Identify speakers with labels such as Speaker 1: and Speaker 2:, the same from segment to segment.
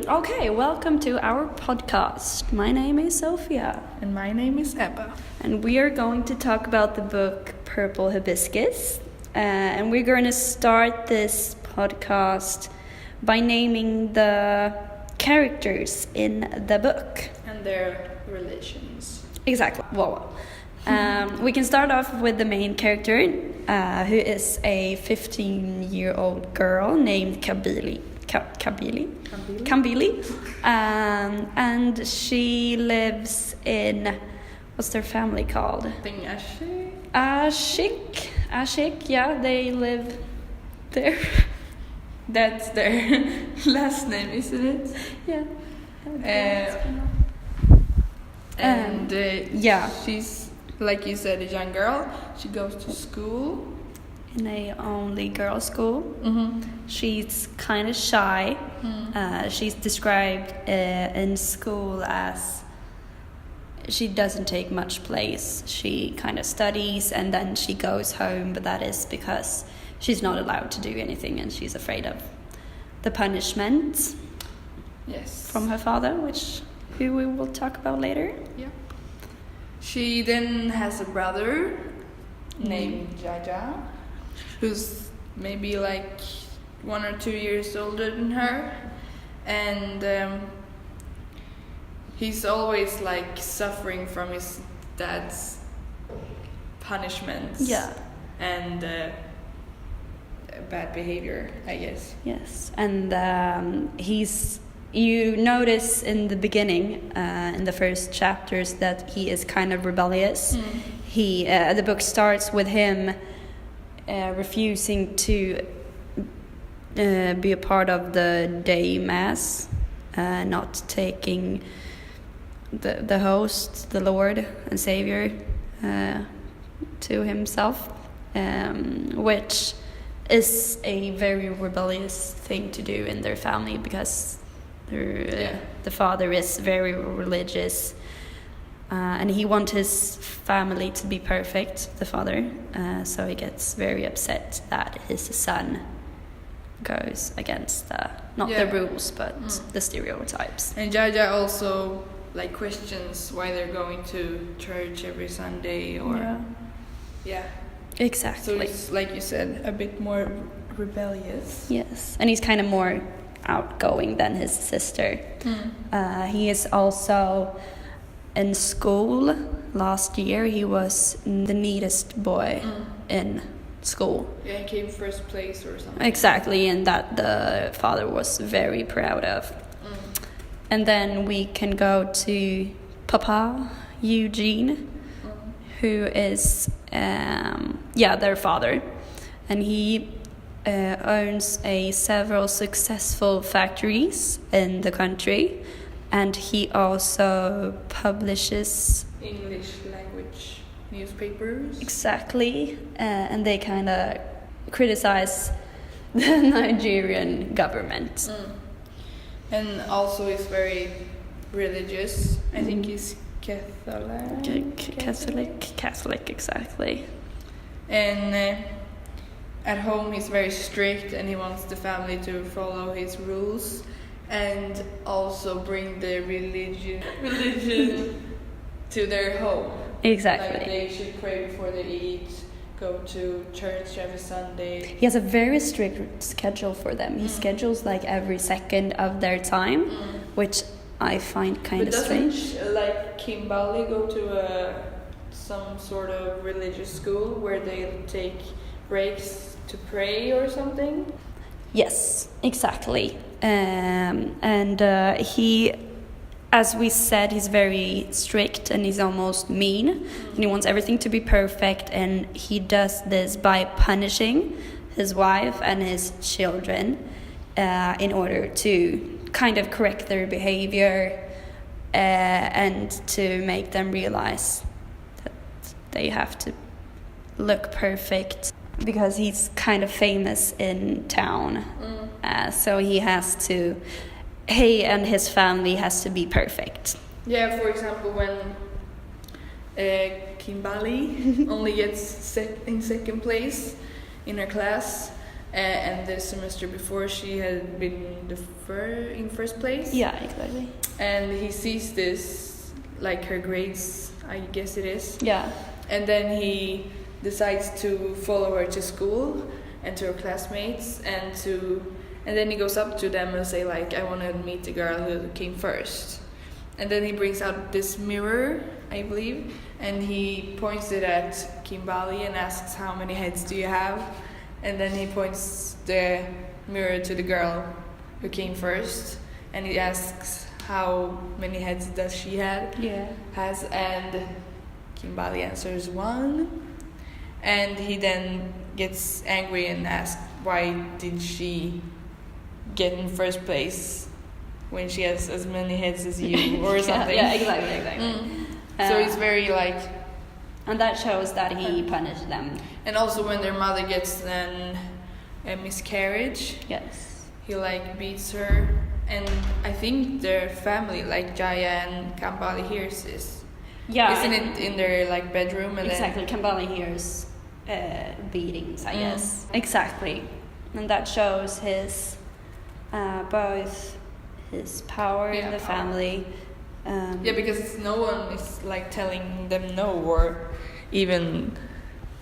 Speaker 1: Okay, welcome to our podcast. My name is Sophia.
Speaker 2: And my name is Ebba.
Speaker 1: And we are going to talk about the book Purple Hibiscus. And we're going to start this podcast by naming the characters in the book.
Speaker 2: And their relations.
Speaker 1: Exactly. Well, we can start off with the main character, who is a 15-year-old girl named Kabili. Kambili. And she lives in, what's their family called?
Speaker 2: I think
Speaker 1: Ashik, yeah, they live there.
Speaker 2: That's their last name, isn't it?
Speaker 1: Yeah.
Speaker 2: And she's, like you said, a young girl. She goes to school.
Speaker 1: In a only girls' school.
Speaker 2: Mm-hmm.
Speaker 1: She's kind of shy. She's described in school as she doesn't take much place. She kind of studies and then she goes home, but that is because she's not allowed to do anything and she's afraid of the punishment.
Speaker 2: Yes.
Speaker 1: From her father, who we will talk about later.
Speaker 2: Yeah. She then has a brother named Jaja, who's maybe like 1 or 2 years older than her, and he's always like suffering from his dad's punishments.
Speaker 1: Yeah.
Speaker 2: And bad behavior, I guess.
Speaker 1: Yes, and you notice in the beginning, in the first chapters, that he is kind of rebellious. The book starts with him refusing to be a part of the day mass, not taking the host, the Lord and Savior, to himself, which is a very rebellious thing to do in their family because the father is very religious. And he wants his family to be perfect, the father. So he gets very upset that his son goes against the rules, but the stereotypes.
Speaker 2: And Jaja also like questions why they're going to church every Sunday, or
Speaker 1: Exactly.
Speaker 2: So it's, like you said, a bit more rebellious.
Speaker 1: Yes, and he's kind of more outgoing than his sister. He is also in school. Last year he was the neatest boy in school.
Speaker 2: Yeah, he came first place or something.
Speaker 1: Exactly, and that the father was very proud of. And then we can go to Papa Eugene, who is their father, and he owns several successful factories in the country, and he also publishes
Speaker 2: English language newspapers.
Speaker 1: Exactly, and they kind of criticize the Nigerian government.
Speaker 2: And also is very religious. I think he's
Speaker 1: Catholic, exactly.
Speaker 2: And at home he's very strict and he wants the family to follow his rules and also bring the religion to their home.
Speaker 1: Exactly.
Speaker 2: Like they should pray before they eat, go to church every Sunday.
Speaker 1: He has a very strict schedule for them. He schedules like every second of their time, which I find kind of strange.
Speaker 2: Doesn't like Kimbali go to some sort of religious school where they take breaks to pray or something?
Speaker 1: Yes, exactly. And he, as we said, he's very strict and he's almost mean. And he wants everything to be perfect. And he does this by punishing his wife and his children in order to kind of correct their behavior and to make them realize that they have to look perfect because he's kind of famous in town. So he and his family has to be perfect.
Speaker 2: Yeah, for example, when Kimbali only gets in second place in her class, and the semester before she had been in first place.
Speaker 1: Yeah, exactly.
Speaker 2: And he sees this, like her grades, I guess it is.
Speaker 1: Yeah.
Speaker 2: And then he decides to follow her to school and to her classmates, and then he goes up to them and say like, I want to meet the girl who came first. And then he brings out this mirror, I believe, and he points it at Kimbali and asks, how many heads do you have? And then he points the mirror to the girl who came first, and he asks how many heads does she has, and Kimbali answers 1. And he then gets angry and asks, why did she get in first place when she has as many heads as you, or something?
Speaker 1: Yeah, exactly.
Speaker 2: So it's very like...
Speaker 1: And that shows that he punished them.
Speaker 2: And also when their mother gets then a miscarriage,
Speaker 1: yes,
Speaker 2: he like beats her. And I think their family, like Jaya and Kambali, hears this.
Speaker 1: Yeah.
Speaker 2: Isn't it in their like bedroom? And
Speaker 1: exactly, Kambali hears beatings, I guess. Exactly. And that shows his both his power in the family.
Speaker 2: Because no one is like telling them no, or even...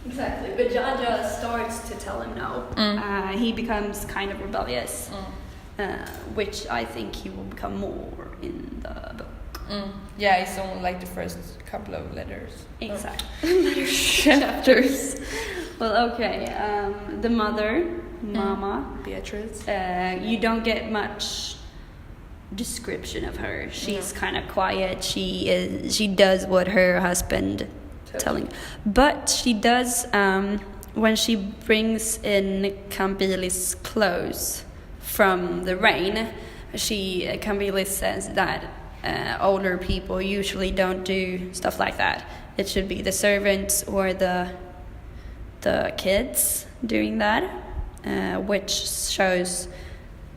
Speaker 1: Exactly, but Jaja starts to tell him no. He becomes kind of rebellious, which I think he will become more in the book.
Speaker 2: Yeah, it's only like the first couple of letters.
Speaker 1: Exactly. Chapters. Well, okay. The mother, Mama,
Speaker 2: Beatrice.
Speaker 1: You don't get much description of her. She's kind of quiet. She does what her husband telling, but she does when she brings in Kambili's clothes from the rain. Kambili says that older people usually don't do stuff like that. It should be the servants or the kids doing that, which shows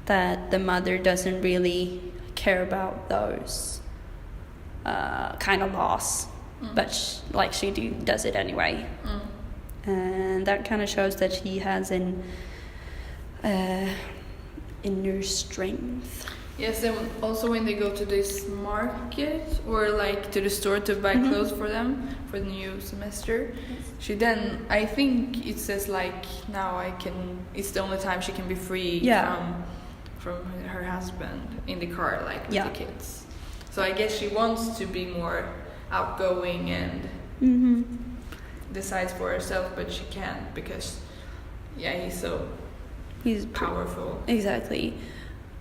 Speaker 1: that the mother doesn't really care about those kind of laws, but she does it anyway. And that kind of shows that he has an inner strength.
Speaker 2: Yes, and also when they go to this market or like to the store to buy clothes for them for the new semester, she then, I think it says like, now it's the only time she can be free from her husband in the car, like with the kids. So I guess she wants to be more outgoing and decides for herself, but she can't because he's powerful.
Speaker 1: Exactly.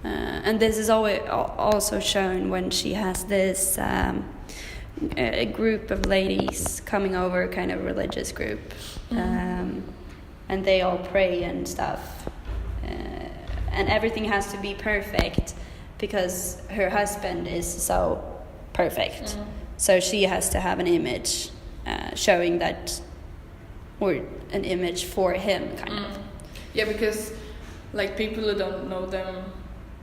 Speaker 1: And this is always also shown when she has this a group of ladies coming over, kind of religious group, and they all pray and stuff, and everything has to be perfect because her husband is so perfect. So she has to have an image showing that, or an image for him, kind of.
Speaker 2: Yeah, because like people who don't know them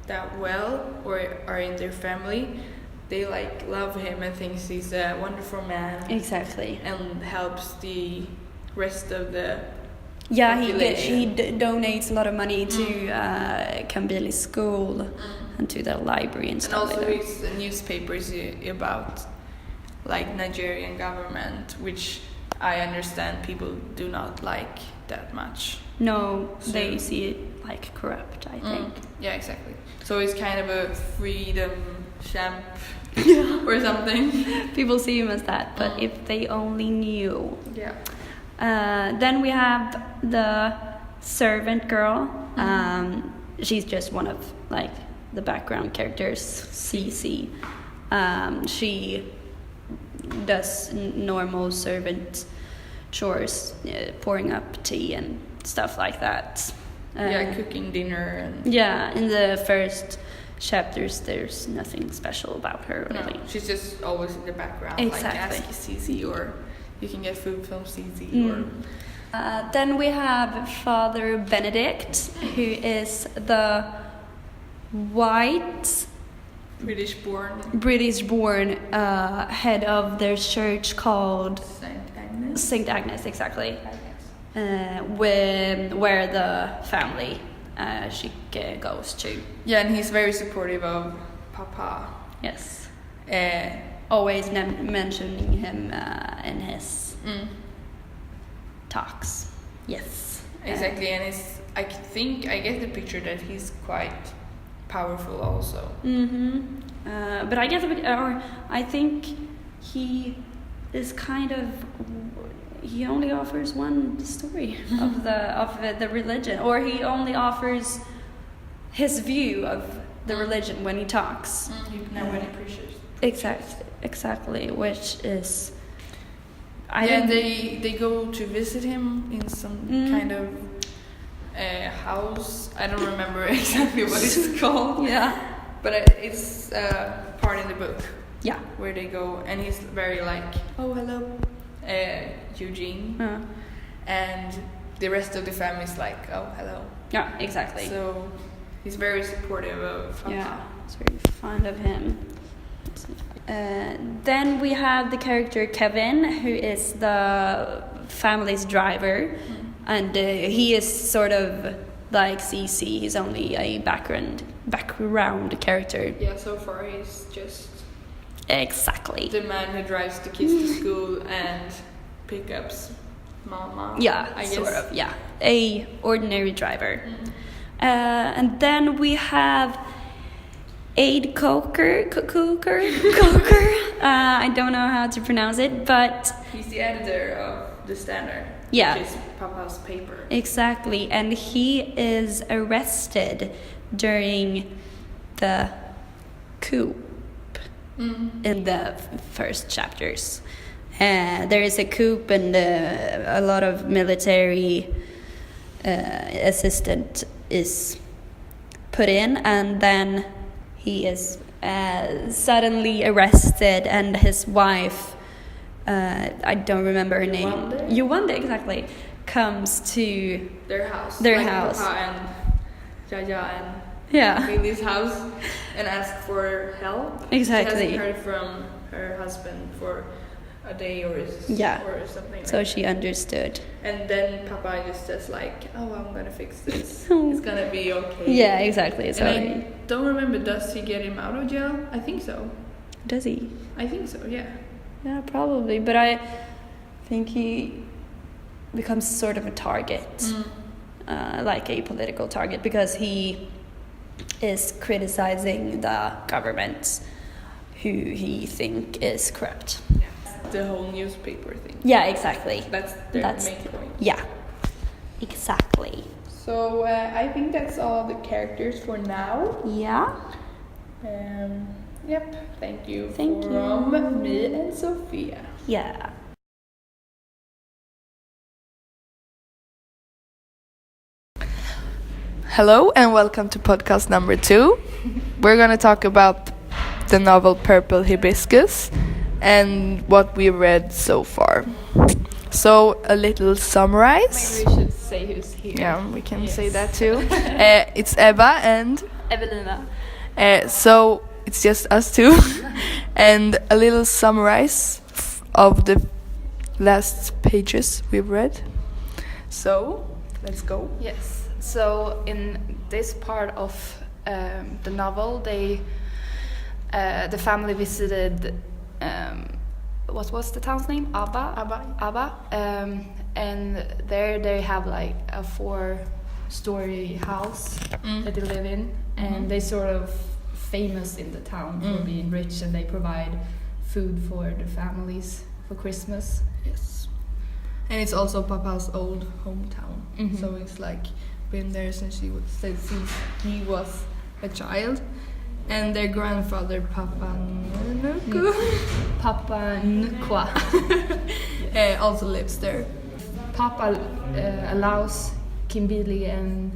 Speaker 2: that well or are in their family, they like love him and thinks he's a wonderful man.
Speaker 1: Exactly.
Speaker 2: And helps the rest of the
Speaker 1: he donates a lot of money to Kambili's school and to the library and stuff.
Speaker 2: And also
Speaker 1: like that.
Speaker 2: his newspapers about like Nigerian government, which I understand people do not like that much.
Speaker 1: No, they see it like corrupt, I think.
Speaker 2: Yeah, exactly. So it's kind of a freedom champ or something.
Speaker 1: People see him as that, but if they only knew.
Speaker 2: Yeah.
Speaker 1: Then we have the servant girl. She's just one of like the background characters, Cece. She does normal servant chores, pouring up tea and stuff like that.
Speaker 2: Cooking dinner.
Speaker 1: In the first chapters, there's nothing special about her, really.
Speaker 2: No, she's just always in the background.
Speaker 1: Exactly.
Speaker 2: Like ask Cece, or you can get food from Cece.
Speaker 1: Then we have Father Benedict, who is the white British-born head of their church called
Speaker 2: Saint Agnes.
Speaker 1: Saint Agnes, exactly. where the family she goes to.
Speaker 2: Yeah, and he's very supportive of Papa.
Speaker 1: Yes.
Speaker 2: Uh,
Speaker 1: Always mentioning him in his talks. Yes.
Speaker 2: Exactly, and I get the picture that he's quite powerful also.
Speaker 1: But I get a bit, or I think he is kind of. He only offers one story of the religion, or he only offers his view of the religion when he talks.
Speaker 2: When he preaches.
Speaker 1: Exactly, which is.
Speaker 2: They go to visit him in some kind of house. I don't remember exactly what it's called.
Speaker 1: Yeah,
Speaker 2: but it's part in the book.
Speaker 1: Yeah,
Speaker 2: where they go, and he's very like, oh hello, Eugene, and the rest of the family is like, oh hello.
Speaker 1: Yeah, exactly.
Speaker 2: So he's very supportive of Papa.
Speaker 1: Yeah, he's very fond of him. Then we have the character Kevin, who is the family's driver, and he is sort of like CC. He's only a background character.
Speaker 2: Yeah, so far he's just
Speaker 1: exactly
Speaker 2: the man who drives the kids to school and pickups Mama.
Speaker 1: Yeah,
Speaker 2: I guess.
Speaker 1: sort of. Yeah, a ordinary driver. And then we have Aid Coker. I don't know how to pronounce it, but
Speaker 2: he's the editor of The Standard.
Speaker 1: Yeah.
Speaker 2: Which is Papa's paper.
Speaker 1: Exactly, and he is arrested during the coup in the first chapters. There is a coup, and a lot of military assistant is put in, and then he is suddenly arrested, and his wife, I don't remember her name. Yuwande, exactly, comes to
Speaker 2: their house.
Speaker 1: House.
Speaker 2: Papa and Jaja and Lily's house and ask for help.
Speaker 1: Exactly.
Speaker 2: She hasn't heard from her husband for a day or something.
Speaker 1: So
Speaker 2: like
Speaker 1: she
Speaker 2: that.
Speaker 1: understood.
Speaker 2: And then Papa just says like, "Oh, I'm gonna fix this. It's gonna be okay."
Speaker 1: Yeah, exactly. So
Speaker 2: and I don't remember. Does he get him out of jail? I think so.
Speaker 1: Does he?
Speaker 2: I think so. Yeah.
Speaker 1: Yeah, probably. But I think he becomes sort of a target, like a political target, because he is criticizing the government, who he think is corrupt.
Speaker 2: The whole newspaper thing.
Speaker 1: Yeah, exactly.
Speaker 2: That's their main point.
Speaker 1: Yeah, exactly.
Speaker 2: So I think that's all the characters for now.
Speaker 1: Yeah.
Speaker 2: Yep. Thank you.
Speaker 1: Thank
Speaker 2: from me and Sophia.
Speaker 1: Yeah.
Speaker 2: Hello and welcome to podcast number 2. We're gonna talk about the novel Purple Hibiscus and what we read so far. So a little summarize.
Speaker 1: Maybe we should say who's here.
Speaker 2: Yeah, we can say that too. It's Ebba and
Speaker 1: Evelina.
Speaker 2: So it's just us two. And a little summarize of the last pages we've read. So let's go.
Speaker 3: Yes. So in this part of the novel, the family visited. What was the town's name? Abba. And there they have like a 4-story house that they live in, and they sort of famous in the town for being rich, and they provide food for the families for Christmas.
Speaker 2: Yes. And it's also Papa's old hometown. So it's like been there since he was a child. And their grandfather, Papa
Speaker 3: Nkwa,
Speaker 2: also lives there.
Speaker 3: Papa allows Kimbili and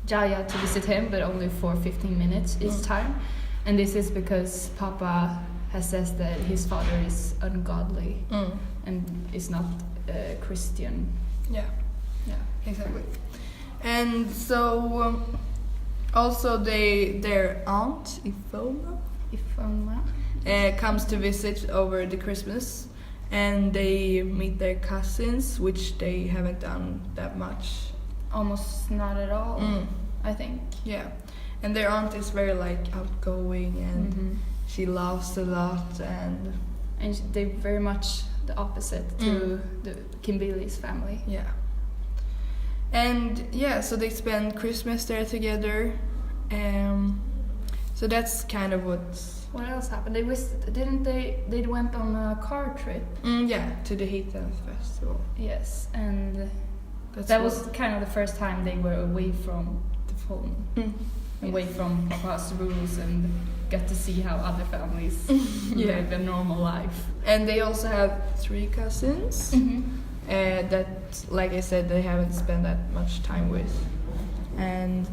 Speaker 3: Jaya to visit him, but only for 15 minutes each time. And this is because Papa has says that his father is ungodly and is not Christian.
Speaker 2: Yeah, exactly. And so also their aunt Ifoma
Speaker 3: If
Speaker 2: comes to visit over the Christmas, and they meet their cousins, which they haven't done that much.
Speaker 3: Almost not at all, I think.
Speaker 2: Yeah, and their aunt is very like outgoing, and she laughs a lot, and
Speaker 3: they're very much the opposite to the Kimberly's family.
Speaker 2: Yeah. And yeah, so they spend Christmas there together. So that's kind of
Speaker 3: What else happened? They went on a car trip.
Speaker 2: Yeah, to the Heathen Festival.
Speaker 3: Yes, and
Speaker 2: That's
Speaker 3: that was kind of the first time they were away from the phone, away from Papa's rules, and got to see how other families live a normal life.
Speaker 2: And they also have 3 cousins that, like I said, they haven't spent that much time with. And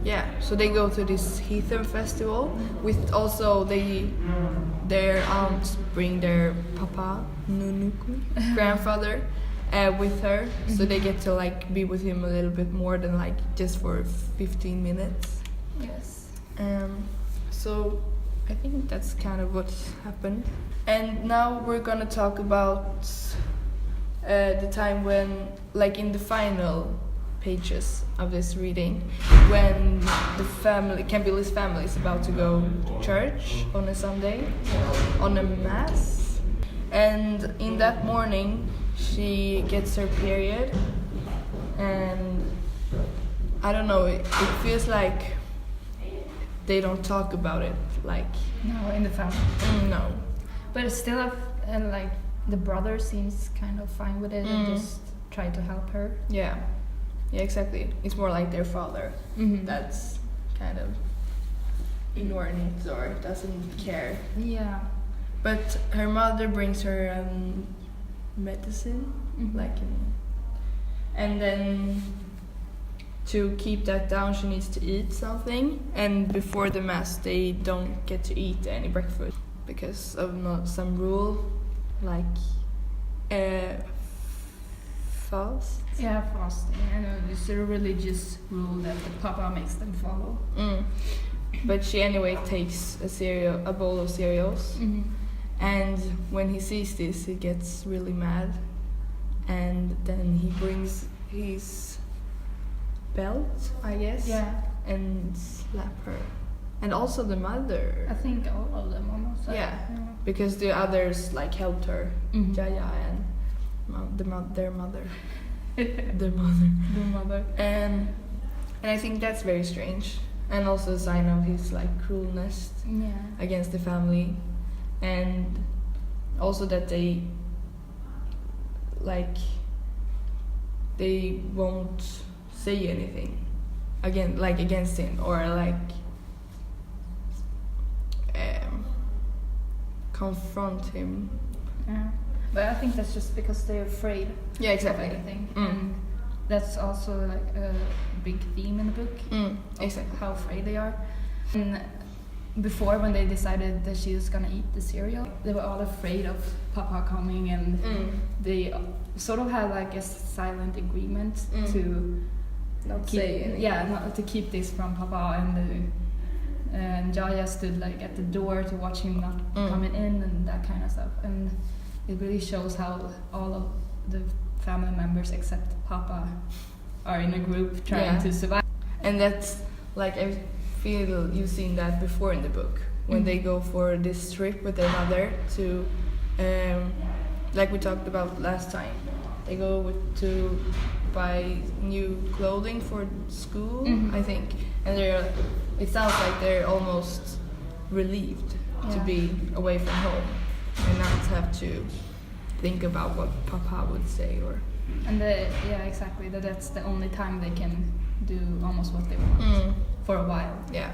Speaker 2: yeah, so they go to this Heathen Festival with also their aunts bring their papa, Nunuku, grandfather, with her. So they get to like be with him a little bit more than like just for 15 minutes.
Speaker 3: Yes.
Speaker 2: So I think that's kind of what's happened. And now we're gonna talk about the time when, like in the final pages of this reading, when the family, Camille's family, is about to go to church on a Sunday, on a mass. And in that morning, she gets her period, and I don't know, it feels like they don't talk about it, like...
Speaker 3: No, in the family.
Speaker 2: No.
Speaker 3: But it's still, and like, the brother seems kind of fine with it and just try to help her.
Speaker 2: Yeah. Yeah, exactly. It's more like their father that's kind of ignoring it or doesn't care.
Speaker 3: Yeah.
Speaker 2: But her mother brings her medicine, and then to keep that down, she needs to eat something. And before the mass, they don't get to eat any breakfast because of some rule, like fast.
Speaker 3: Yeah, fasting. I know it's a religious rule that the papa makes them follow.
Speaker 2: But she anyway takes a bowl of cereals, and when he sees this, he gets really mad, and then he brings his belt, I guess, and slap her, and also the mother.
Speaker 3: I think all of them almost.
Speaker 2: Because the others like helped her, Jaya and their mother. Their mother. And I think that's very strange, and also a sign of his like cruelness against the family, and also that they won't say anything against him or confront him.
Speaker 3: Yeah. But I think that's just because they're afraid of anything. And that's also like a big theme in the book.
Speaker 2: Exactly.
Speaker 3: How afraid they are. And before, when they decided that she was gonna eat the cereal, they were all afraid of Papa coming, and they sort of had like a silent agreement to
Speaker 2: not say anything.
Speaker 3: not to keep this from Papa, and Jaya stood like at the door to watch him not coming in and that kind of stuff. And it really shows how all of the family members except Papa are in a group trying to survive.
Speaker 2: And that's like, I feel you've seen that before in the book, when they go for this trip with their mother to, like we talked about last time, they go to buy new clothing for school, I think, and it sounds like they're almost relieved to be away from home and not have to think about what Papa would say
Speaker 3: and exactly, that's the only time they can do almost what they want for a while.
Speaker 2: Yeah.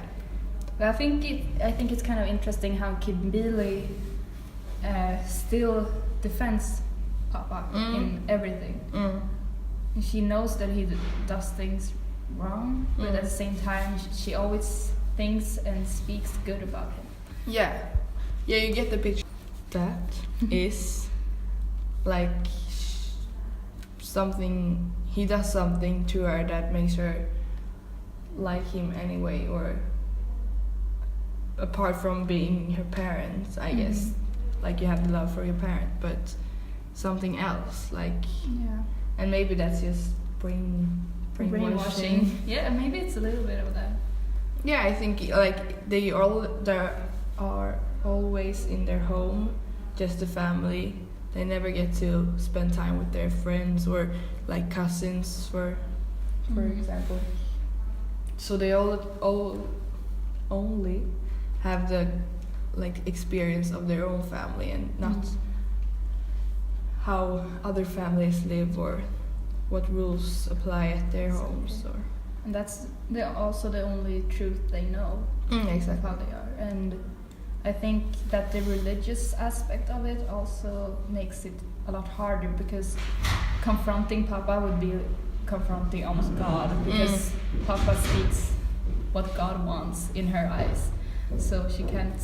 Speaker 3: But I think it's kind of interesting how Kimberly still defends Papa in everything. She knows that he does things wrong, but at the same time she always thinks and speaks good about him.
Speaker 2: Yeah, you get the picture. That is like something, he does something to her that makes her like him anyway, or apart from being her parents, I guess. like you have the love for your parent, but something else, like,
Speaker 3: Yeah.
Speaker 2: and maybe that's just brainwashing.
Speaker 3: Yeah, maybe it's a little bit of that.
Speaker 2: Yeah, I think like they are always in their home, just the family. They never get to spend time with their friends or like cousins, for example. So they all only have the like experience of their own family and not how other families live or what rules apply at their homes. Or
Speaker 3: And that's also the only truth they know of
Speaker 2: exactly.
Speaker 3: how they are. And I think that the religious aspect of it also makes it a lot harder, because confronting Papa would be confronting almost God, because Papa speaks what God wants in her eyes, so she can't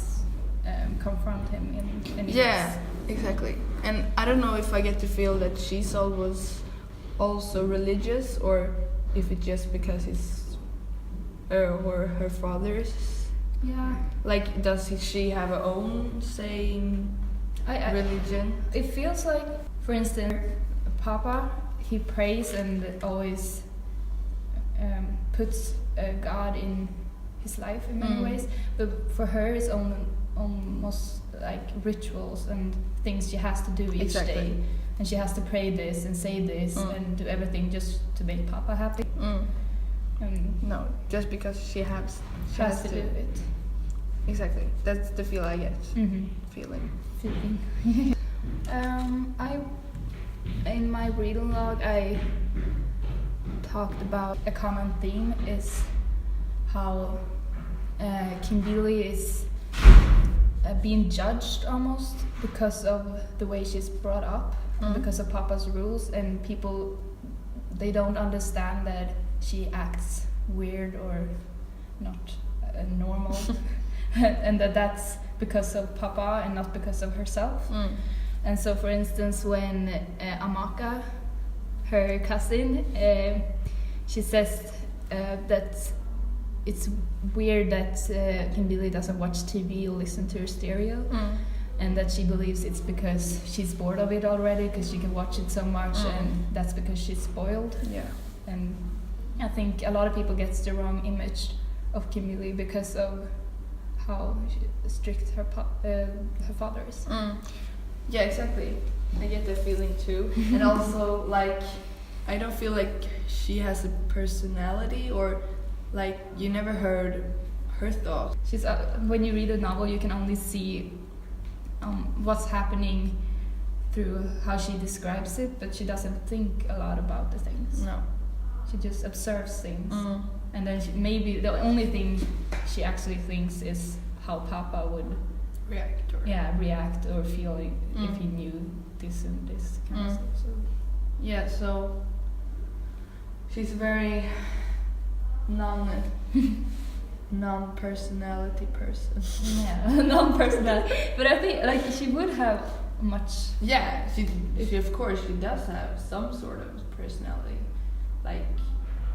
Speaker 3: confront him in any ways.
Speaker 2: Exactly. And I don't know if I get to feel that Shisol was also religious, or if it's just because it's or her father's.
Speaker 3: Yeah.
Speaker 2: Like, she have her own saying religion?
Speaker 3: It feels like, for instance, Papa, he prays and always puts God in his life in many ways, but for her it's almost like rituals and things she has to do each day, and she has to pray this and say this and do everything just to make Papa happy.
Speaker 2: No, just because she has
Speaker 3: to do it.
Speaker 2: Exactly, that's the feel I get. Feeling.
Speaker 3: In my reading log, I talked about a common theme is how Kim Billy is being judged almost because of the way she's brought up, and because of Papa's rules, and people, they don't understand that she acts weird or not normal. And that's because of Papa and not because of herself. And so, for instance, when Amaka, her cousin, she says that it's weird that Kimberly doesn't watch TV or listen to her stereo, and that she believes it's because she's bored of it already, because she can watch it so much, and that's because she's spoiled.
Speaker 2: Yeah.
Speaker 3: And I think a lot of people get the wrong image of Kimberly because of how strict her father is.
Speaker 2: Yeah, exactly. I get that feeling too. And also, like, I don't feel like she has a personality, or like you never heard her thoughts.
Speaker 3: She's when you read a novel, you can only see what's happening through how she describes it, but she doesn't think a lot about the things.
Speaker 2: No.
Speaker 3: She just observes things. And then maybe the only thing she actually thinks is how Papa would react or feel if he knew this and this kind of stuff. So.
Speaker 2: Yeah, so she's a very non-personality person.
Speaker 3: Yeah, non-personality. But I think like she would have much.
Speaker 2: Yeah, she of course she does have some sort of personality, like,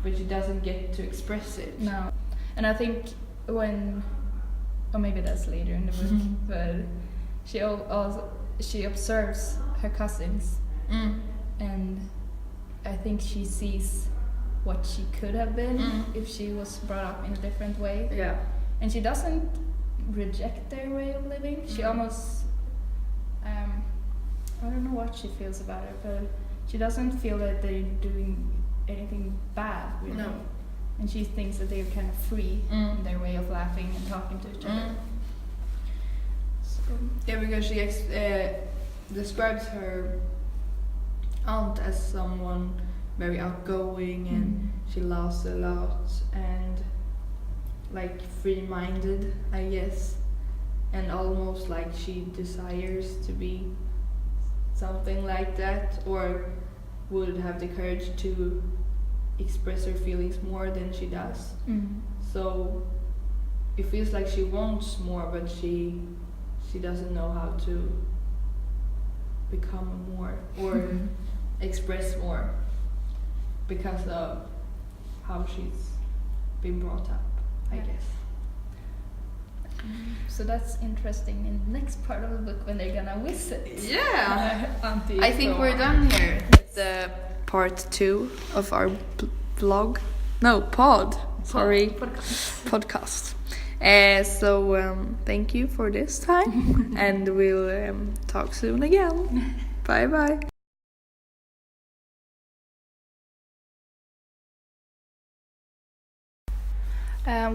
Speaker 2: but she doesn't get to express it.
Speaker 3: No, and I think when, or maybe that's later in the book, but she observes her cousins, and I think she sees what she could have been if she was brought up in a different way.
Speaker 2: Yeah,
Speaker 3: and she doesn't reject their way of living. She almost, I don't know what she feels about it, but she doesn't feel that they're doing anything bad, really.
Speaker 2: No.
Speaker 3: And she thinks that they're kind of free in their way of laughing and talking to each other. So.
Speaker 2: Yeah, because she describes her aunt as someone very outgoing, and she laughs a lot and like free-minded, I guess, and almost like she desires to be something like that, or would have the courage to express her feelings more than she does. So it feels like she wants more, but she doesn't know how to become more or express more because of how she's been brought up, I guess.
Speaker 3: So that's interesting in the next part of the book when they're gonna visit.
Speaker 2: Yeah.
Speaker 3: Auntie
Speaker 2: I think we're
Speaker 3: Flora.
Speaker 2: done here with the part 2 of our vlog. No, sorry. Podcast. So thank you for this time, and we'll talk soon again. Bye bye.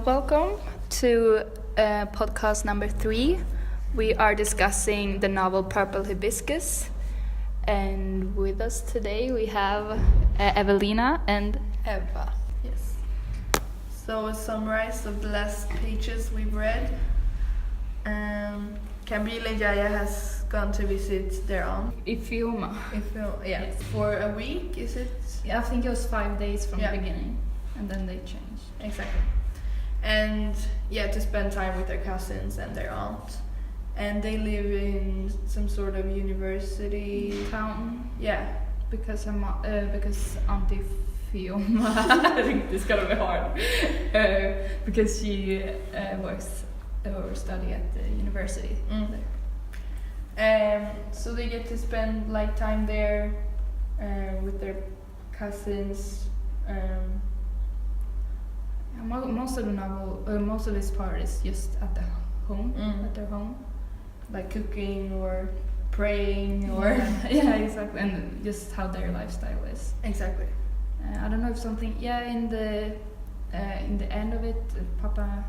Speaker 3: Welcome to podcast number 3. We are discussing the novel Purple Hibiscus, and with us today we have Evelina and
Speaker 2: Eva. Yes. So a summarize of the last pages we've read. Camille and Jaya has gone to visit their aunt.
Speaker 3: Ifioma.
Speaker 2: Yes. For a week, is it?
Speaker 3: Yeah, I think it was 5 days from
Speaker 2: Yeah.
Speaker 3: the beginning, and then they changed.
Speaker 2: Exactly. And to spend time with their cousins and their aunt. And they live in some sort of university
Speaker 3: Town.
Speaker 2: Yeah.
Speaker 3: Because because Auntie Fiona, I think this is gonna be hard, because she works or study at the university.
Speaker 2: So they get to spend like time there with their cousins.
Speaker 3: Most of the novel, most of this part is just at the home, at their home,
Speaker 2: Like cooking or praying or
Speaker 3: yeah, exactly, and just how their lifestyle is.
Speaker 2: Exactly.
Speaker 3: I don't know if something, in the end of it, Papa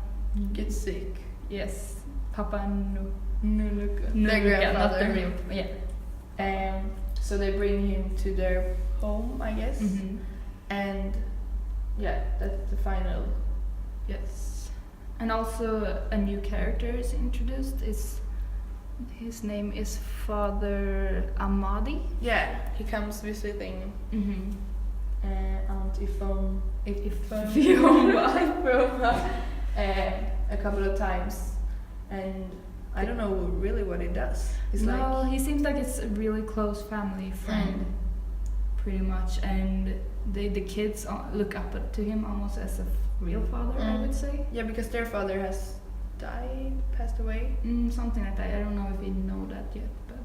Speaker 2: Get sick.
Speaker 3: Yes, Papa
Speaker 2: Nunuka. Their
Speaker 3: Not the
Speaker 2: grandfather.
Speaker 3: real,
Speaker 2: So they bring him to their home, I guess.
Speaker 3: Mm-hmm.
Speaker 2: And that's the final.
Speaker 3: Yes, and also a new character is introduced. His name is Father Amadi.
Speaker 2: Yeah, he comes visiting
Speaker 3: Mm-hmm.
Speaker 2: Aunt Ifoma a couple of times, and I don't know really what he does. It's
Speaker 3: No, he seems like it's a really close family friend, pretty much, and the kids look up to him almost as a real father, I would say.
Speaker 2: Yeah, because their father has passed away.
Speaker 3: Something like that. I don't know if we know that yet, but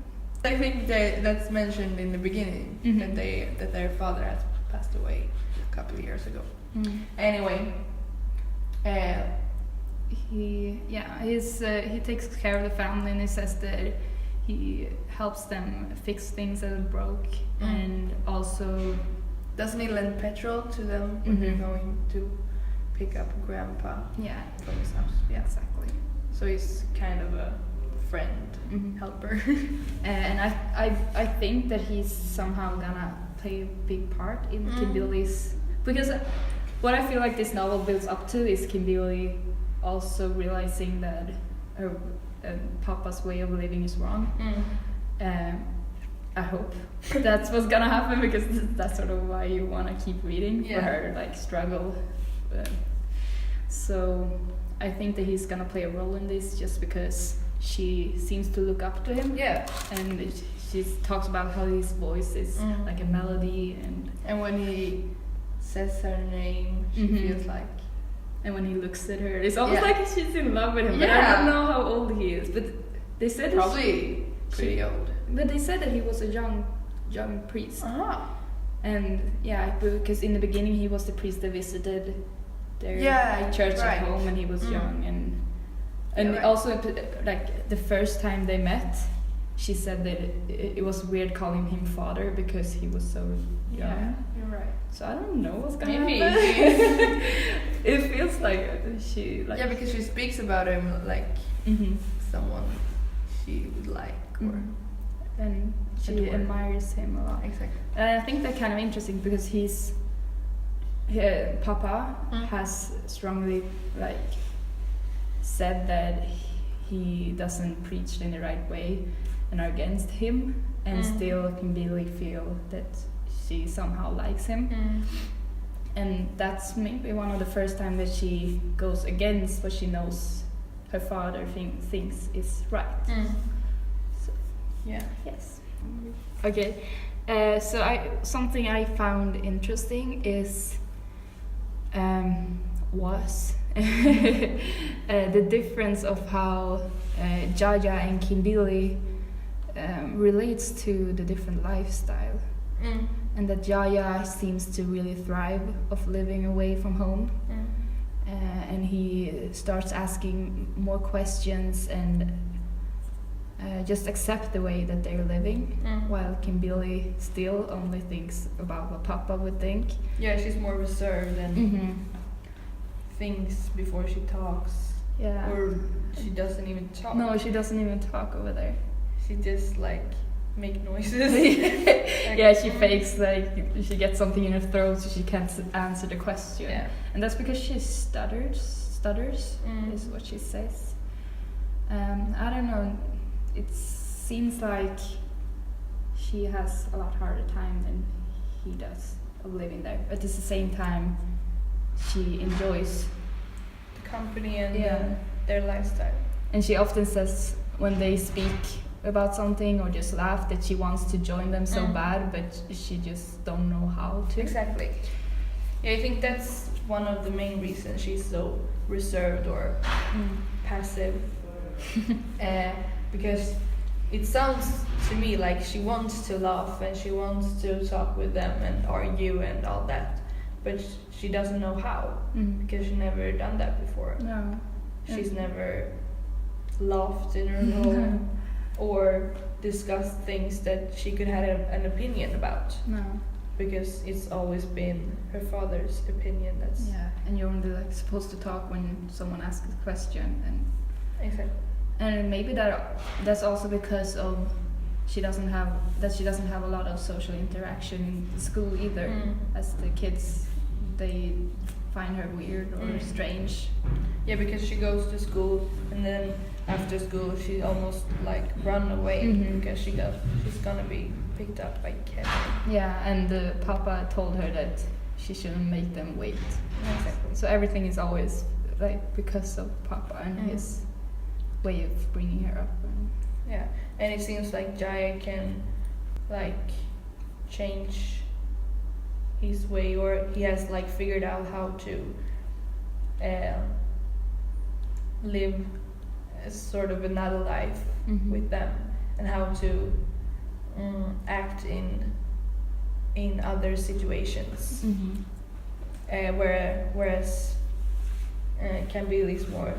Speaker 2: I think that's mentioned in the beginning that their father has passed away a couple of years ago. Anyway,
Speaker 3: he takes care of the family, and he says that he helps them fix things that broke, and also
Speaker 2: doesn't he lend petrol to them when they're going to pick up Grandpa from his house? Yeah,
Speaker 3: exactly.
Speaker 2: So he's kind of a friend, helper.
Speaker 3: And I think that he's somehow gonna play a big part in Kimberly's, because what I feel like this novel builds up to is Kimberly also realizing that her Papa's way of living is wrong. I hope that's what's gonna happen, because that's sort of why you want to keep reading for her like struggle. So I think that he's gonna play a role in this, just because she seems to look up to him.
Speaker 2: Yeah,
Speaker 3: and she talks about how his voice is like a melody,
Speaker 2: and when he says her name, she feels like.
Speaker 3: And when he looks at her, it's almost like she's in love with him. But I don't know how old he is. But they said
Speaker 2: probably pretty old.
Speaker 3: But they said that he was a young priest. And because in the beginning he was the priest that visited their church at home when he was young, and also like the first time they met, she said that it was weird calling him father because he was so young.
Speaker 2: Yeah, you're right.
Speaker 3: So I don't know what's gonna happen. It feels like she like.
Speaker 2: Yeah, because she speaks about him like someone she would like, or
Speaker 3: and she admires him a lot.
Speaker 2: Exactly.
Speaker 3: And I think that's kind of interesting, because Papa has strongly like said that he doesn't preach in the right way and are against him, and still can really feel that she somehow likes him. And that's maybe one of the first time that she goes against what she knows her father thinks is right. So, yes. Okay. So something I found interesting is was the difference of how Jaja and Kimbili relates to the different lifestyle. And that Jaya seems to really thrive of living away from home. And he starts asking more questions and just accept the way that they're living, while Kimbili still only thinks about what Papa would think.
Speaker 2: Yeah, she's more reserved and thinks before she talks.
Speaker 3: Yeah.
Speaker 2: Or she doesn't even talk.
Speaker 3: No, she doesn't even talk over there.
Speaker 2: She just like make noises.
Speaker 3: Yeah, she fakes like she gets something in her throat so she can't answer the question.
Speaker 2: Yeah.
Speaker 3: And that's because she stutters is what she says. I don't know, it seems like she has a lot harder time than he does of living there. But at the same time, she enjoys
Speaker 2: the company and their lifestyle.
Speaker 3: And she often says when they speak about something or just laugh that she wants to join them so bad, but she just don't know how to.
Speaker 2: Exactly. Yeah, I think that's one of the main reasons she's so reserved or passive. Because it sounds to me like she wants to laugh and she wants to talk with them and argue and all that, but she doesn't know how, because she never done that before.
Speaker 3: No.
Speaker 2: She's never laughed in her home or discussed things that she could have an opinion about.
Speaker 3: No.
Speaker 2: Because it's always been her father's opinion that's...
Speaker 3: Yeah, and you're only like supposed to talk when someone asks a question, and
Speaker 2: Exactly.
Speaker 3: and maybe that's also because of she doesn't have a lot of social interaction in school either. As the kids, they find her weird or strange.
Speaker 2: Yeah, because she goes to school and then after school she almost like run away because she's gonna be picked up by Kevin.
Speaker 3: Yeah, and the Papa told her that she shouldn't make them wait.
Speaker 2: Exactly.
Speaker 3: So everything is always like because of Papa and his way of bringing her up.
Speaker 2: Yeah, and it seems like Jaya can like change his way, or he has like figured out how to live a sort of another life with them, and how to act in other situations. Whereas Cambili's more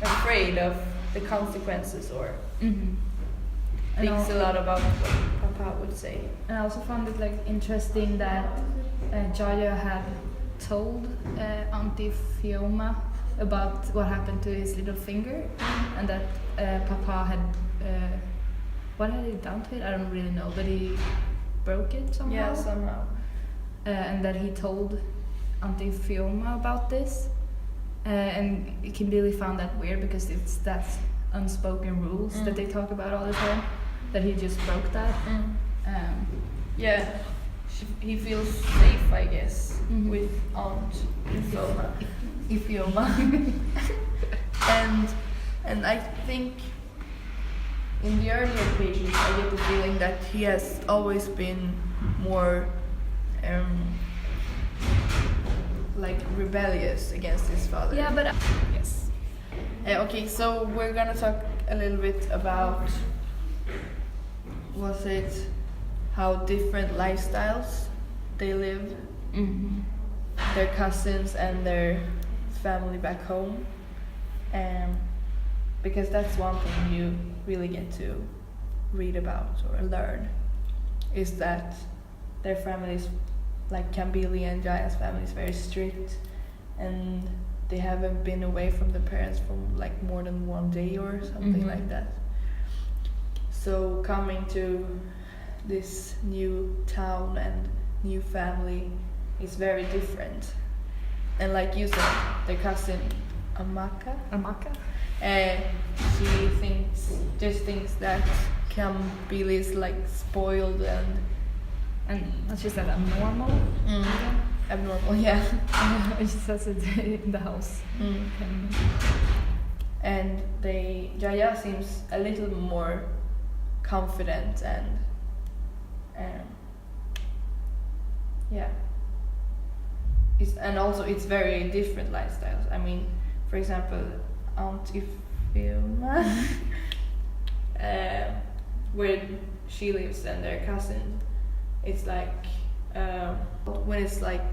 Speaker 2: afraid of the consequences, or thinks a lot about what Papa would say.
Speaker 3: And I also found it like interesting that Jaya had told Auntie Fiona about what happened to his little finger, and that Papa had what had he done to it? I don't really know, but he broke it somehow.
Speaker 2: Yeah, somehow.
Speaker 3: And that he told Auntie Fiona about this, and Kimbili found that weird because it's that unspoken rules that they talk about all the time, that he just broke that.
Speaker 2: Yeah, he feels safe, I guess, with Aunt Fiona. And I think in the earlier pages I get the feeling that he has always been more like rebellious against his father.
Speaker 3: Yeah, but
Speaker 2: yes. Okay, so we're gonna talk a little bit about how different lifestyles they live, their cousins and their family back home, because that's one thing you really get to read about or learn, is that their families, like Kambili and Jaya's family, is very strict, and they haven't been away from their parents for like more than one day or something like that. So coming to this new town and new family is very different. And like you said, their cousin Amaka, she thinks that Kambili is like spoiled and
Speaker 3: she said abnormal.
Speaker 2: Abnormal, yeah.
Speaker 3: She says it in the house.
Speaker 2: And Jaya seems a little more confident and and also it's very different lifestyles. I mean, for example, Aunt Ifeoma, where she lives and their cousin, it's like when it's like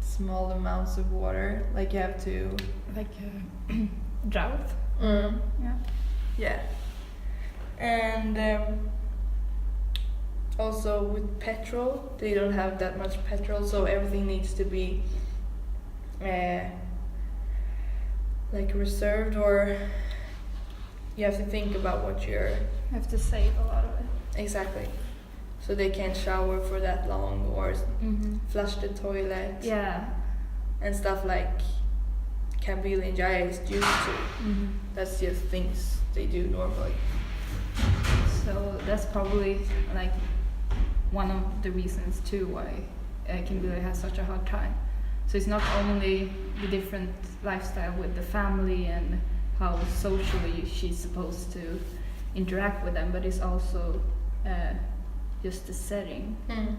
Speaker 2: small amounts of water, like you have to
Speaker 3: Like drought.
Speaker 2: Yeah, and also with petrol, they don't have that much petrol, so everything needs to be like reserved, or you have to think about what you're
Speaker 3: You have to save a lot of it.
Speaker 2: exactly. So they can't shower for that long or flush the toilet
Speaker 3: Yeah.
Speaker 2: and stuff like Kabili and Jaya is used to. That's just things they do normally.
Speaker 3: So that's probably like one of the reasons too why Kimberly has such a hard time. So it's not only the different lifestyle with the family and how socially she's supposed to interact with them, but it's also just the setting. And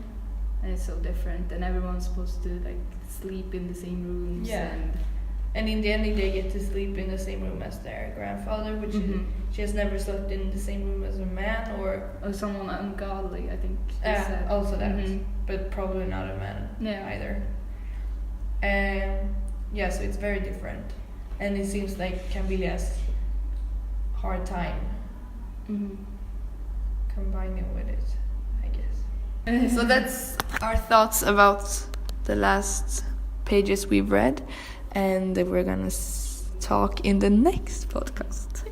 Speaker 3: it's so different, and everyone's supposed to like sleep in the same rooms.
Speaker 2: Yeah. And in the ending, they get to sleep in the same room as their grandfather, which she has never slept in the same room as a man or
Speaker 3: someone ungodly, I think. They said.
Speaker 2: also that, but probably not a man either. Yeah, so it's very different, and it seems like Camilla has hard time combining with it, I guess. So that's our thoughts about the last pages we've read, and we're gonna talk in the next podcast.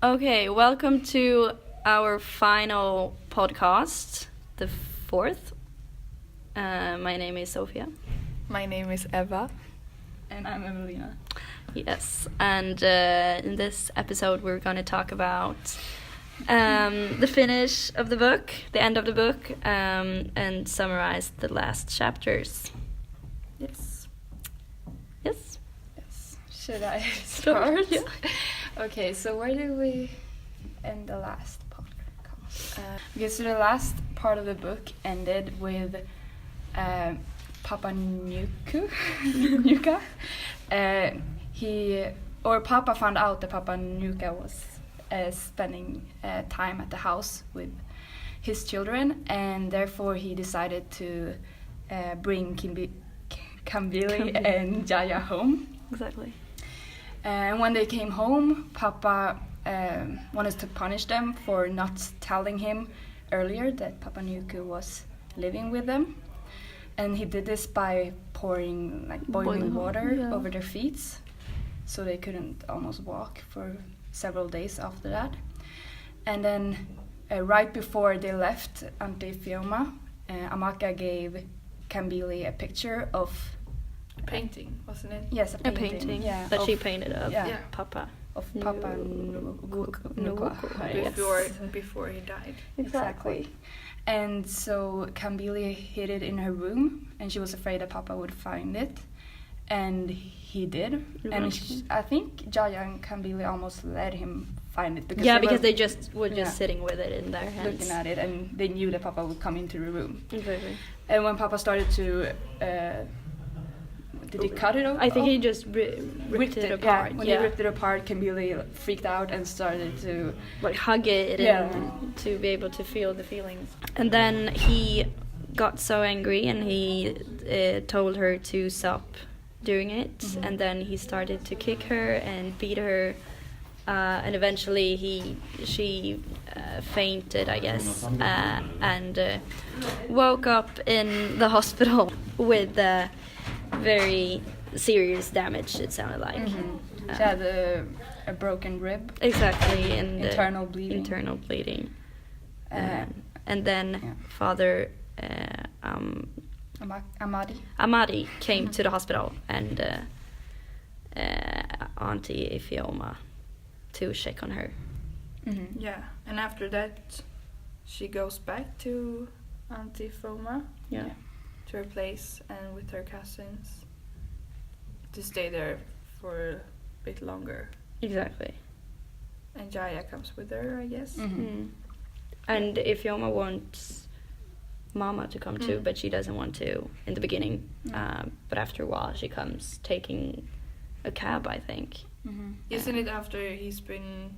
Speaker 1: Okay, welcome to our final podcast, the fourth. My name is Sofia.
Speaker 2: My name is Eva.
Speaker 3: And I'm Evelina.
Speaker 1: Yes, and in this episode we're going to talk about the finish of the book, the end of the book, and summarize the last chapters.
Speaker 3: Yes.
Speaker 1: Yes?
Speaker 3: Yes. Should I start?
Speaker 1: Yeah.
Speaker 3: Okay, so where did we end the last podcast? Okay, so the last part of the book ended with Papa Nuka. Papa found out that Papa Nuka was spending time at the house with his children, and therefore he decided to bring Kambili and Jaya home.
Speaker 1: Exactly.
Speaker 3: And when they came home, Papa wanted to punish them for not telling him earlier that Papa Nuku was living with them. And he did this by pouring like boiling water over their feet, so they couldn't almost walk for several days after that. And then right before they left Auntie Fioma, Amaka gave Kambili a picture of
Speaker 2: A painting, wasn't it?
Speaker 3: Yes,
Speaker 1: A painting that she painted of Papa.
Speaker 3: Of Papa Nuka.
Speaker 2: Before he died.
Speaker 3: Exactly. And so Kambili hid it in her room, and she was afraid that Papa would find it. And he did. And I think Jaya and Kambili almost let him find it.
Speaker 1: Because they just were sitting with it in their hands.
Speaker 3: Looking at it, and they knew that Papa would come into the room.
Speaker 1: Exactly.
Speaker 3: And when Papa started to... did he cut it off?
Speaker 1: I think he just ripped it apart.
Speaker 3: Yeah. When he ripped it apart, Kambili freaked out and started to
Speaker 1: like hug it and to be able to feel the feelings. And then he got so angry and he told her to stop doing it. And then he started to kick her and beat her. And eventually she fainted, I guess, and woke up in the hospital with very serious damage, it sounded like.
Speaker 3: She had a broken rib.
Speaker 1: Exactly, and
Speaker 3: internal bleeding.
Speaker 1: Internal bleeding. And then Father Amadi came to the hospital, and Auntie Ifeoma to check on her.
Speaker 2: Yeah, and after that she goes back to Auntie Foma. To her place and with her cousins to stay there for a bit longer.
Speaker 1: Exactly.
Speaker 2: And Jaya comes with her, I guess.
Speaker 1: And Ifeoma wants Mama to come too, but she doesn't want to in the beginning. But after a while, she comes taking a cab, I think.
Speaker 2: Isn't it after he's been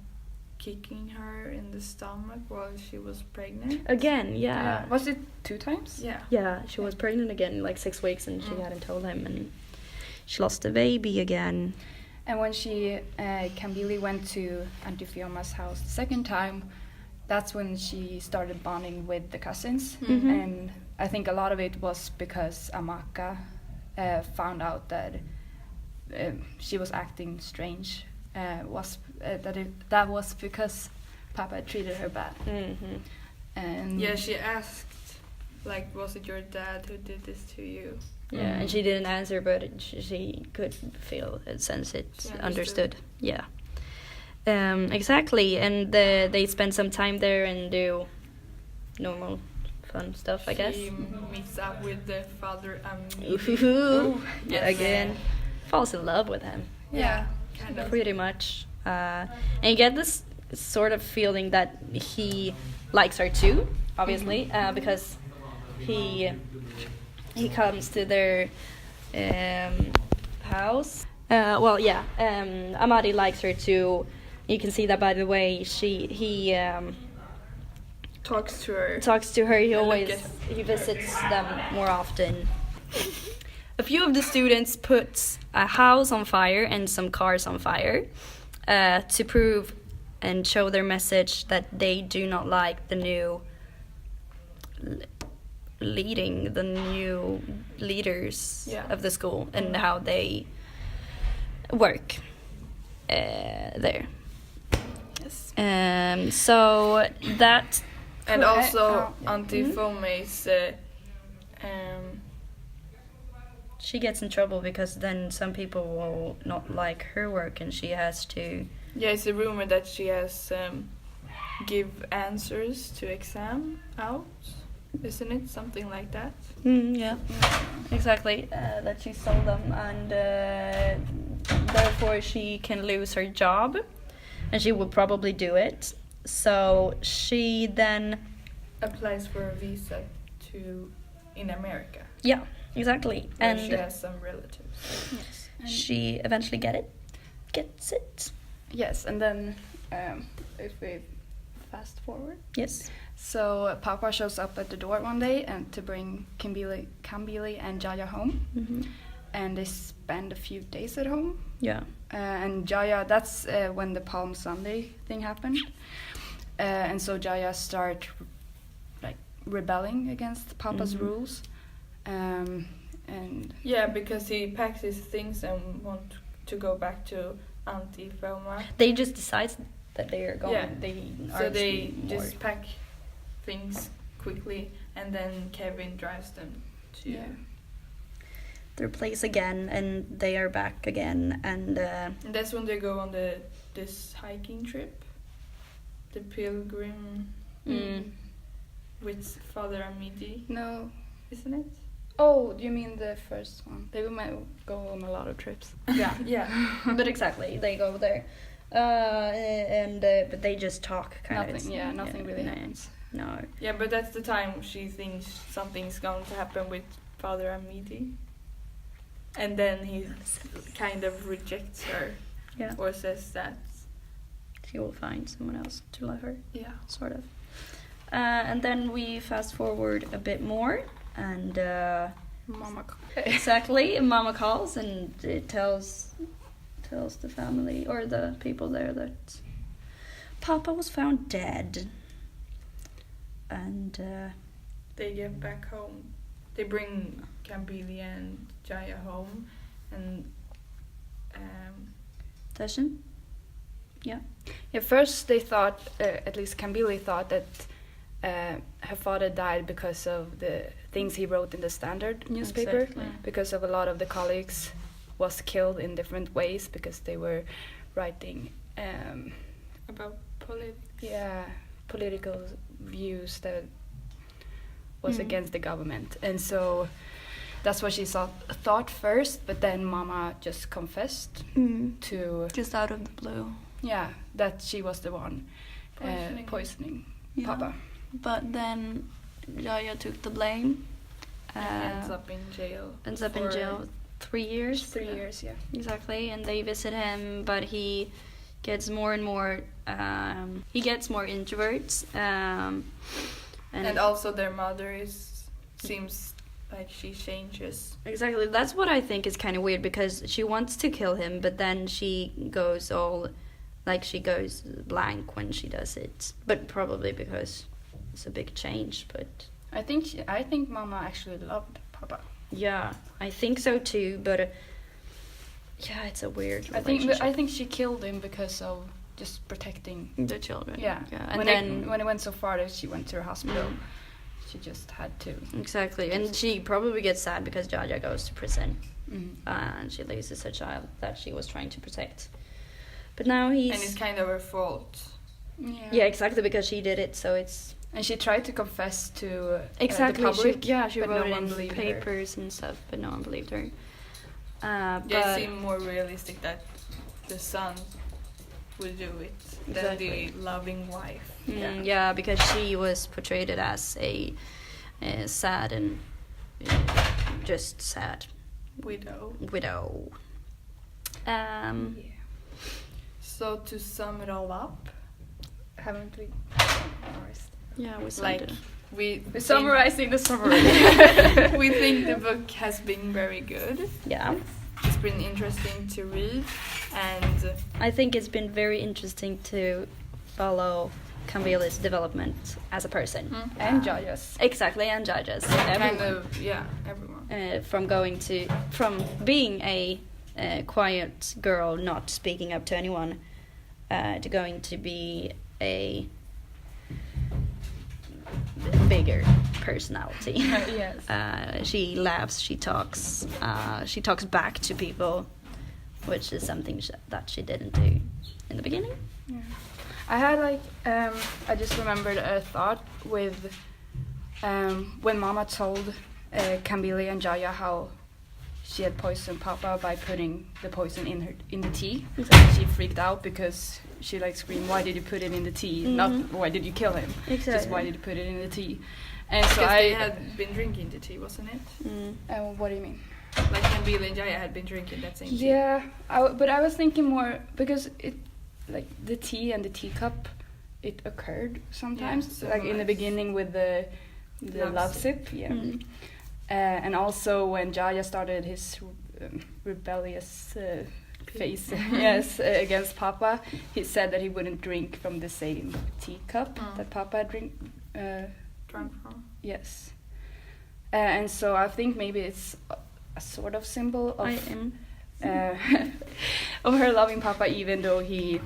Speaker 2: kicking her in the stomach while she was pregnant?
Speaker 1: Again, yeah.
Speaker 3: Was it 2 times?
Speaker 2: Yeah.
Speaker 1: Yeah, she was pregnant again, like 6 weeks, and she hadn't told him, and she lost the baby again.
Speaker 3: And when she, Kambili went to Auntie Fioma's house the second time, that's when she started bonding with the cousins. And I think a lot of it was because Amaka found out that she was acting strange. That was because Papa treated her bad. And
Speaker 2: Yeah, she asked, like, was it your dad who did this to you?
Speaker 1: Yeah, and she didn't answer, but she could feel it, sense it,
Speaker 2: She
Speaker 1: understood. Yeah. Exactly, and they spend some time there and do normal fun stuff, I guess.
Speaker 2: She meets up with the father
Speaker 1: Yeah, again, falls in love with him.
Speaker 2: Yeah, kind of.
Speaker 1: Pretty much. And you get this sort of feeling that he likes her too, obviously, because he comes to their house. Amadi likes her too. You can see that by the way he
Speaker 2: Talks to her.
Speaker 1: He visits them more often. A few of the students put a house on fire and some cars on fire to prove and show their message that they do not like the new leaders of the school and how they work there.
Speaker 2: Yes.
Speaker 1: So that...
Speaker 2: And also Auntie Fome's
Speaker 1: she gets in trouble because then some people will not like her work and she has to...
Speaker 2: Yeah, it's a rumor that she has give answers to exam out. Isn't it something like that?
Speaker 1: Yeah, exactly. That she sold them and therefore she can lose her job and she will probably do it. So she then...
Speaker 2: applies for a visa in America.
Speaker 1: Yeah, exactly.
Speaker 2: Where
Speaker 1: And
Speaker 2: she has some relatives.
Speaker 3: yes.
Speaker 1: she eventually gets it.
Speaker 3: Yes, and then if we fast forward.
Speaker 1: Yes.
Speaker 3: So Papa shows up at the door one day and to bring Kambili and Jaya home. And they spend a few days at home.
Speaker 1: Yeah.
Speaker 3: And Jaya, that's when the Palm Sunday thing happened. And so Jaya start like rebelling against Papa's rules. And
Speaker 2: Yeah, because he packs his things and want to go back to Auntie Felma.
Speaker 1: They just decide that they are going.
Speaker 2: Yeah. So they just pack things quickly and then Kevin drives them to
Speaker 1: their place again, and they are back again, and
Speaker 2: that's when they go on this hiking trip, the pilgrim with Father Amidi.
Speaker 3: no.
Speaker 2: Isn't it?
Speaker 3: Oh, you mean the first one? They might go on a lot of trips.
Speaker 2: Yeah.
Speaker 1: but exactly, they go there, but they just talk kind of.
Speaker 3: Nothing really happens.
Speaker 1: No.
Speaker 2: Yeah, but that's the time she thinks something's going to happen with Father Amidi. And then he kind of rejects her.
Speaker 1: Yeah.
Speaker 2: Or says that
Speaker 1: She will find someone else to love her.
Speaker 2: Yeah.
Speaker 1: Sort of. And then we fast forward a bit more, and
Speaker 3: Mama.
Speaker 1: exactly, Mama calls and it tells the family or the people there that Papa was found dead. And
Speaker 2: they get back home. They bring Kambili and Jaya home, and
Speaker 1: Tashin? Yeah.
Speaker 3: Yeah, first they thought, at least Kambili thought that her father died because of the things he wrote in the Standard newspaper,
Speaker 1: Exactly.
Speaker 3: because of a lot of the colleagues was killed in different ways because they were writing
Speaker 2: about politics.
Speaker 3: political views that was against the government. And so that's what she thought first, but then Mama just confessed to
Speaker 1: Just out of the blue.
Speaker 3: that she was the one poisoning
Speaker 1: Yeah.
Speaker 3: Papa.
Speaker 1: but then Jaja took the blame.
Speaker 2: Ends up in jail.
Speaker 1: Ends up in jail 3 years.
Speaker 3: 3 years, yeah.
Speaker 1: Exactly, and they visit him, but he gets more and more. He gets more introverts.
Speaker 2: And also their mother seems like she changes.
Speaker 1: Exactly, that's what I think is kind of weird, because she wants to kill him, but then she goes she goes blank when she does it. But probably because it's a big change. But
Speaker 3: I think Mama actually loved Papa.
Speaker 1: yeah, I think so too. But yeah, it's a weird relationship.
Speaker 3: I think she killed him because of just protecting
Speaker 1: the children.
Speaker 3: Yeah.
Speaker 1: And then
Speaker 3: when it went so far that she went to the hospital, she just had to.
Speaker 1: Exactly, and she probably gets sad because Jaja goes to prison,
Speaker 3: Mm.
Speaker 1: and she loses a child that she was trying to protect. But now he's.
Speaker 2: And it's kind of her fault.
Speaker 1: Yeah, exactly, because she did it, so it's.
Speaker 3: And she tried to confess to
Speaker 1: Exactly.
Speaker 3: the public.
Speaker 1: She
Speaker 3: but
Speaker 1: wrote
Speaker 3: no
Speaker 1: it
Speaker 3: one
Speaker 1: in
Speaker 3: believed
Speaker 1: papers and stuff, but no one believed her.
Speaker 2: It
Speaker 1: But
Speaker 2: seemed more realistic that the son would do it than
Speaker 1: Exactly.
Speaker 2: the loving wife.
Speaker 1: yeah, because she was portrayed as a sad and just sad widow.
Speaker 2: So to sum it all up,
Speaker 3: Haven't we summarized?
Speaker 1: Yeah, we
Speaker 2: like
Speaker 1: summed it.
Speaker 2: we're
Speaker 3: Summarizing the summary.
Speaker 2: we think the book has been very good.
Speaker 1: Yeah,
Speaker 2: It's been interesting to read, and
Speaker 1: I think it's been very interesting to follow Camille's development as a person.
Speaker 3: And Jaja's.
Speaker 1: Exactly, and Jaja's.
Speaker 2: kind of everyone.
Speaker 1: From being a quiet girl, not speaking up to anyone, to going to be a bigger personality.
Speaker 3: Yes.
Speaker 1: She laughs, she talks back to people, which is something that she didn't do in the beginning.
Speaker 3: Yeah. I had I just remembered a thought with when Mama told Camille and Jaja how she had poisoned Papa by putting the poison in the tea.
Speaker 1: Exactly.
Speaker 3: She freaked out because she screamed, "Why did you put it in the tea? Not why did you kill him?
Speaker 1: Exactly.
Speaker 3: Just why did you put it in the tea?" And so
Speaker 2: Because they had been drinking the tea, wasn't it?
Speaker 3: what do you mean?
Speaker 2: Like Camille and Jaya had been drinking that same tea.
Speaker 3: Yeah, but I was thinking more because it, the tea and the teacup, it occurred sometimes,
Speaker 2: Yeah,
Speaker 3: in the beginning with the love sip. Yeah.
Speaker 1: Mm.
Speaker 3: And also when Jaya started his rebellious face against Papa, he said that he wouldn't drink from the same teacup that Papa had
Speaker 2: Drunk from.
Speaker 3: Yes. And so I think maybe it's a sort of symbol of of her loving Papa, even though he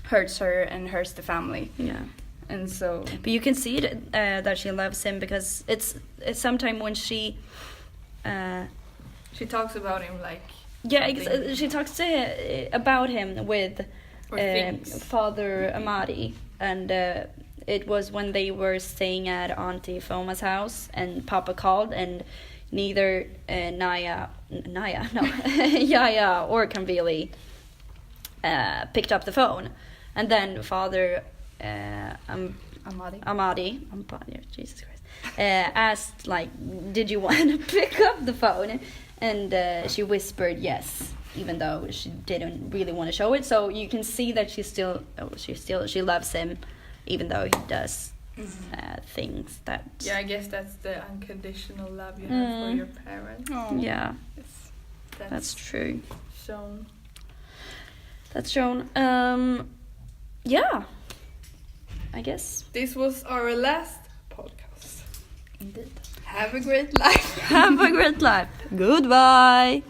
Speaker 3: hurts her and hurts the family.
Speaker 1: Yeah.
Speaker 3: And so,
Speaker 1: but you can see that she loves him, because it's sometime when she
Speaker 2: talks about him like
Speaker 1: she talks about him with Father Amadi, and it was when they were staying at Auntie Foma's house, and Papa called, and neither Yaya or Camille picked up the phone, and then Father Amadi, Jesus Christ, asked did you want to pick up the phone, and she whispered yes, even though she didn't really want to show it. So you can see that she loves him, even though he does things that.
Speaker 2: Yeah, I guess that's the unconditional love you have for your parents.
Speaker 3: oh,
Speaker 1: Yeah,
Speaker 2: That's
Speaker 1: true.
Speaker 2: shown.
Speaker 1: That's shown. Yeah, I guess.
Speaker 2: This was our last podcast.
Speaker 1: Indeed.
Speaker 2: Have a great life.
Speaker 1: Have a great life. Goodbye.